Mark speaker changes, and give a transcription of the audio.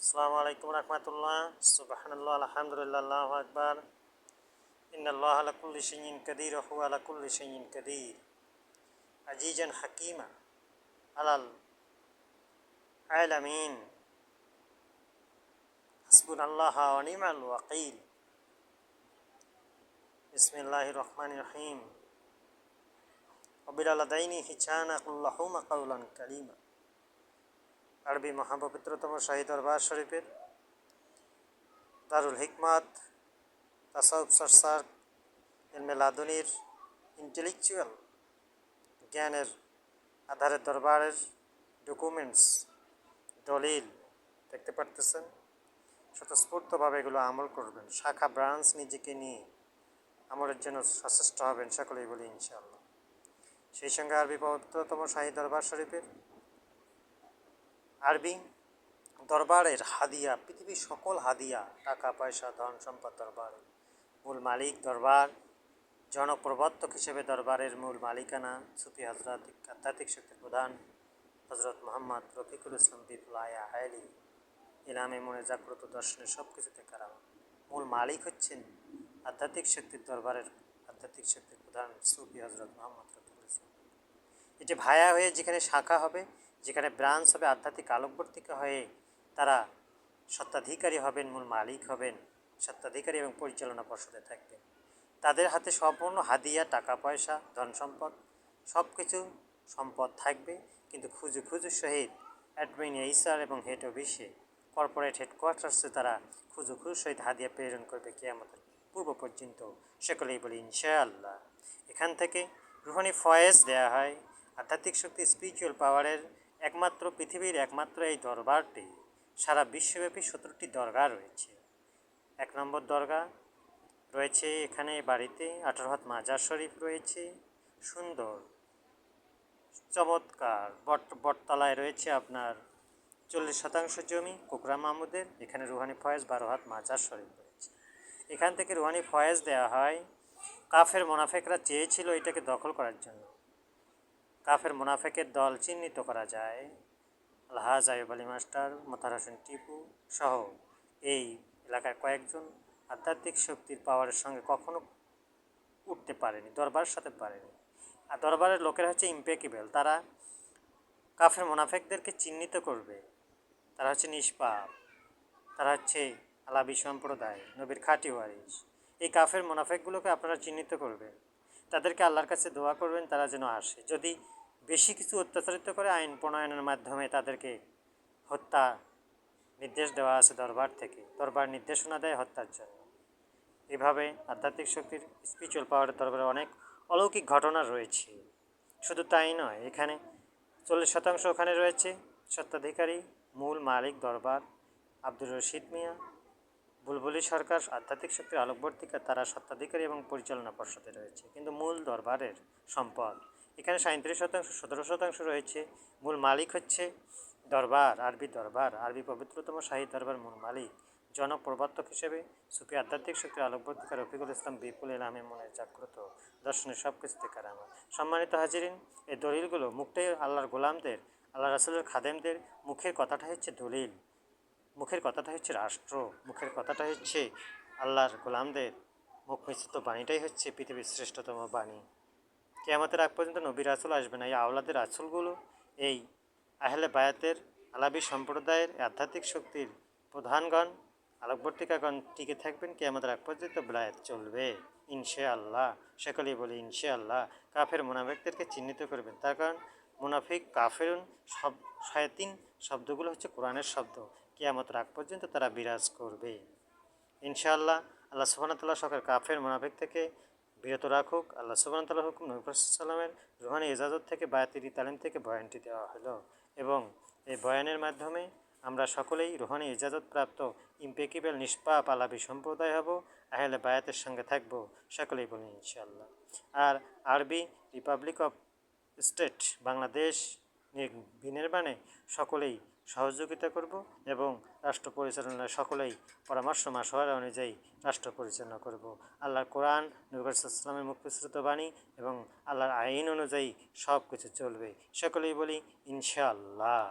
Speaker 1: আসসালামু আলাইকুম রহমতুল্লাহ। সুবহানাল্লাহ, আলহামদুলিল্লাহ, আল্লাহু আকবার। ইন্নাল্লাহা আলা কুল্লি শাইইন কাদির ওয়া হুয়া আলা কুল্লি শাইইন কাদির। আজিজান হাকিমা আলাল আলামিন। হাসবুনাল্লাহু ওয়া নি'মাল ওয়াকিল। বিসমিল্লাহির রহমানির রহিম। ওয়াবিল লাদাইনি হিজানা কুল্লাহুমা কাওলান কারীমা। আরবি মহাপবিত্রতম শাহী দরবার শরীফের দারুল হিকমাত তাসাউফ সরসার ইলমে লাদুনির ইন্টেলেকচুয়াল জ্ঞানের আধারের দরবারের ডকুমেন্টস, দলিল দেখতে পারতেছেন। স্বতঃস্ফূর্তভাবে এগুলো আমল করবেন, শাখা ব্রাঞ্চ নিজেকে নিয়ে আমলের জন্য সচেষ্ট হবেন, সকলেই বলি ইনশাআল্লাহ। সেই সঙ্গে আরবি পবিত্রতম শাহী দরবার শরীফের আরবি দরবারের হাদিয়া, পৃথিবীর সকল হাদিয়া, টাকা পয়সা ধন সম্পদ দরবার মূল মালিক, দরবার জনপ্রবর্তক হিসেবে দরবারের মূল মালিকানা সুফি হজরত আধ্যাত্মিক শক্তির প্রধান হজরত মোহাম্মদ রফিকুল ইসলাম বিপ্লায়া হায়লি ইলামে মনে জাগ্রত দর্শনের সব কিছুতে কারাম। মূল মালিক হচ্ছেন আধ্যাত্মিক শক্তির দরবারের আধ্যাত্মিক শক্তির প্রধান সুফি হজরত মোহাম্মদ রফিকুল ইসলাম। এটি ভায়া হয়ে যেখানে শাখা হবে, যেখানে ব্রাঞ্চ হবে, আধ্যাত্মিক আলোকবর্তিকা হয়ে তারা স্বত্বাধিকারী হবেন, মূল মালিক হবেন, স্বত্বাধিকারী এবং পরিচালনা পর্ষদে থাকবেন। তাদের হাতে সম্পূর্ণ হাদিয়া, টাকা পয়সা, ধন সম্পদ, সব কিছু সম্পদ থাকবে, কিন্তু খুঁজে সহিত অ্যাডমিন এইচআর এবং হেড অফিসে কর্পোরেট হেডকোয়ার্টার্সে তারা খুঁজে সহিত হাদিয়া প্রেরণ করবে কিয়ামতের পূর্ব পর্যন্ত, সকলেই বলি ইনশাআল্লাহ। এখান থেকে রুহানি ফয়েজ দেয়া হয়। আধ্যাত্মিক শক্তি, স্পিরিচুয়াল পাওয়ারের একমাত্র পৃথিবীর একমাত্র এই দরবারটি, সারা বিশ্বব্যাপী 17টি দরগা রয়েছে। 1 নম্বর দরগা রয়েছে এখানে বাড়িতে 18 হাত মাজার শরীফ রয়েছে, সুন্দর চমৎকার। বটতলায় রয়েছে আপনার 40% জমি কোকরা মাহমুদের। এখানে রুহানি ফয়েজ 12 হাত মাজার শরীফ রয়েছে। এখান থেকে রুহানি ফয়েজ দেওয়া হয়। কাফের মোনাফেকরা চেয়েছিল এটাকে দখল করার জন্য। কাফের মোনাফেকের দল চিহ্নিত করা যায়। আলহাজ আইয়ুব আলী মাস্টার, মোতাহার হোসেন টিপু সহ এই এলাকার কয়েকজন আধ্যাত্মিক শক্তির পাওয়ারের সঙ্গে কখনো উঠতে পারেনি, দরবারের সাথে পারেনি। আর দরবারের লোকেরা হচ্ছে ইম্পেকেবল। তারা কাফের মোনাফেকদেরকে চিহ্নিত করবে। তারা হচ্ছে নিষ্পাপ, তারা হচ্ছে আলাবি সম্প্রদায়, নবীর খাঁটি ওয়ারিস। এই কাফের মোনাফেকগুলোকে আপনারা চিহ্নিত করবেন, তাদেরকে আল্লাহর কাছে দোয়া করবেন তারা যেন আসে। যদি বেশি কিছু অত্যাচারিত করে, আইন প্রণয়নের মাধ্যমে তাদেরকে হত্যা নির্দেশ দেওয়া আছে দরবার থেকে, দরবার নির্দেশনা দেয় হত্যার জন্য। এভাবে আধ্যাত্মিক শক্তির স্পিরিচুয়াল পাওয়ারের দরবারে অনেক অলৌকিক ঘটনা রয়েছে। শুধু তাই নয়, এখানে 40% ওখানে রয়েছে স্বত্বাধিকারী, মূল মালিক দরবার আব্দুর রশিদ মিয়া, বুলবুলি সরকার, আধ্যাত্মিক শক্তির আলোকবর্তিকা, তারা স্বত্বাধিকারী এবং পরিচালনা পর্ষদে রয়েছে। কিন্তু মূল দরবারের সম্পদ এখানে 37%, 17% রয়েছে। মূল মালিক হচ্ছে দরবার, আরবি দরবার, আরবি পবিত্রতম শাহী দরবার মূল মালিক জনপ্রবর্তক হিসেবে সুফি আধ্যাত্মিক শক্তির আলোকবর্তিকা রফিকুল ইসলাম বিপুল ইলামে মনে জাগ্রত দর্শনের সব কিছুতে কারামত। সম্মানিত হাজিরিন, এই দলিলগুলো মুখটাই আল্লাহর গোলামদের, আল্লাহ রাসূলের খাদেমদের মুখের কথাটা হচ্ছে দলিল, মুখের কথাটা হচ্ছে রাষ্ট্র, মুখের কথাটা হচ্ছে আল্লাহর গোলামদের মুখ মিশ্রিত বাণীটাই হচ্ছে পৃথিবীর শ্রেষ্ঠতম বাণী। কিয়ামতের আগ পর্যন্ত নবী রাসূল আসবে না। এই আওলাদের রাসূলগুলো, এই আহলে বায়াতের আলাবি সম্প্রদায়ের আধ্যাত্মিক শক্তির প্রধানগণ, আলোকবর্তিকাগণ টিকে থাকবেন। কিয়ামতের আগ পর্যন্ত বেলায়েত চলবে ইনশাআল্লাহ। সকলেই বলি ইনশাআল্লাহ। কাফের মুনাফিকদেরকে চিহ্নিত করবেন, তার কারণ মুনাফিক, কাফেরুন, সব শায়াতিন শব্দগুলো হচ্ছে কোরআনের শব্দ। কিয়ামতের আগ পর্যন্ত তারা বিরাজ করবে ইনশাআল্লাহ। আল্লাহ সুবহানাহু ওয়া তাআলা সকল কাফের মুনাফিক থেকে বিরত রাখুক। আল্লাহ সুবহানাহু ওয়া তাআলার হুকুম, নবী সাল্লামের রুহানি ইজাজত থেকে, বায়াতি তালিম থেকে বয়ানটি দেওয়া হলো, এবং এই বয়ানের মাধ্যমে আমরা সকলেই রুহানি ইজাজত প্রাপ্ত ইম্পেকেবল নিষ্পাপ আলাবি সম্প্রদায় হব, আহলে বায়াতের সঙ্গে থাকবো, সকলেই বলি ইনশাআল্লাহ। আর আরবি রিপাবলিক অফ স্টেট বাংলাদেশ বিনির্মাণে সকলেই সহযোগিতা করব, এবং রাষ্ট্র পরিচালনায় সকলেই পরামর্শ মাশওয়ারা অনুযায়ী রাষ্ট্র পরিচালনা করব। আল্লাহর কোরআন, নবী সাল্লামের মুখ বিস্তৃত বাণী এবং আল্লাহর আইন অনুযায়ী সব কিছু চলবে, সকলেই বলি ইনশাআল্লাহ।